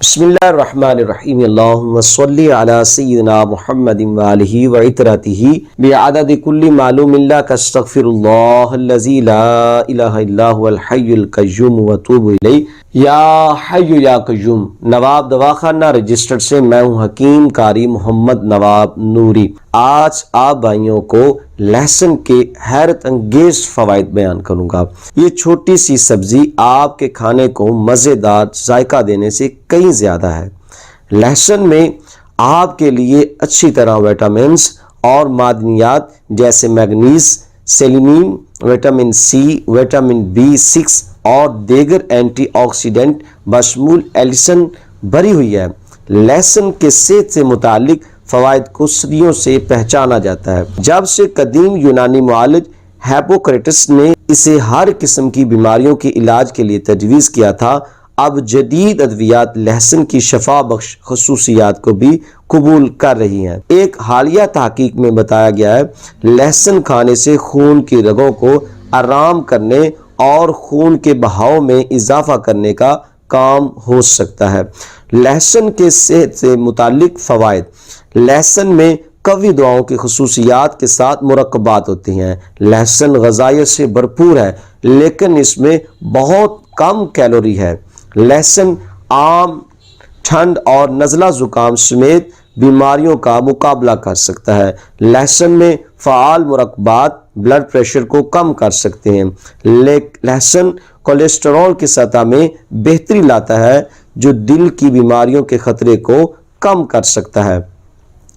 بسم اللہ الرحمن الرحیم اللہم صلی علی سیدنا محمد وآلہ وعطرتہ بعدد کل معلوم لک استغفر اللہ الذی لا الہ الا هو الحی القیوم واتوب الیہ۔ یا حی یا قیوم نواب دواخانہ رجسٹرڈ سے میں ہوں حکیم قاری محمد نواب نوری۔ آج آپ بھائیوں کو لہسن کے حیرت انگیز فوائد بیان کروں گا۔ یہ چھوٹی سی سبزی آپ کے کھانے کو مزیدار ذائقہ دینے سے کئی زیادہ ہے۔ لہسن میں آپ کے لیے اچھی طرح وٹامنز اور معدنیات جیسے manganese, selenium, vitamin C, vitamin B6 اور دیگر اینٹی آکسیڈنٹ بشمول ایلیسن بھری ہوئی ہے۔ لہسن کے صحت سے متعلق فوائد کو صدیوں سے پہچانا جاتا ہے۔ جب سے قدیم یونانی معالج ہپوکریٹس نے اسے ہر قسم کی بیماریوں کے علاج کے لیے تجویز کیا تھا، اب جدید ادویات لہسن کی شفا بخش خصوصیات کو بھی قبول کر رہی ہیں۔ ایک حالیہ تحقیق میں بتایا گیا ہے لہسن کھانے سے خون کی رگوں کو آرام کرنے اور خون کے بہاؤ میں اضافہ کرنے کا کام ہو سکتا ہے۔ لہسن کے صحت سے متعلق فوائد۔ لہسن میں قوی دواؤں کی خصوصیات کے ساتھ مرکبات ہوتی ہیں۔ لہسن غذائیت سے بھرپور ہے لیکن اس میں بہت کم کیلوری ہے۔ لہسن عام ٹھنڈ اور نزلہ زکام سمیت بیماریوں کا مقابلہ کر سکتا ہے۔ لہسن میں فعال مرکبات بلڈ پریشر کو کم کر سکتے ہیں۔ لہسن کولیسٹرول کی سطح میں بہتری لاتا ہے جو دل کی بیماریوں کے خطرے کو کم کر سکتا ہے۔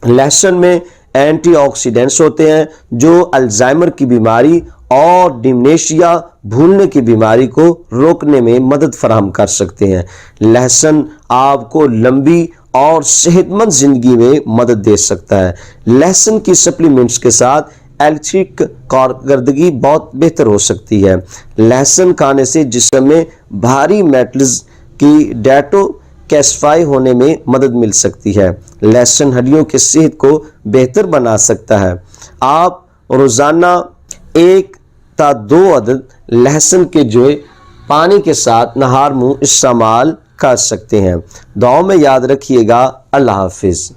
لہسن میں اینٹی آکسیڈنٹس ہوتے ہیں جو الزائمر کی بیماری اور ڈیمنشیا بھولنے کی بیماری کو روکنے میں مدد فراہم کر سکتے ہیں۔ لہسن آپ کو لمبی اور صحت مند زندگی میں مدد دے سکتا ہے۔ لہسن کی سپلیمنٹس کے ساتھ الیکٹرک کارکردگی بہت بہتر ہو سکتی ہے۔ لہسن کھانے سے جسم میں بھاری میٹلز کی ڈیٹوکسیفائی ہونے میں مدد مل سکتی ہے۔ لہسن ہڈیوں کی صحت کو بہتر بنا سکتا ہے۔ آپ روزانہ 1 تا 2 عدد لہسن کے جوئے پانی کے ساتھ نہار منہ استعمال کر سکتے ہیں۔ دعاؤں میں یاد رکھیے گا۔ اللہ حافظ۔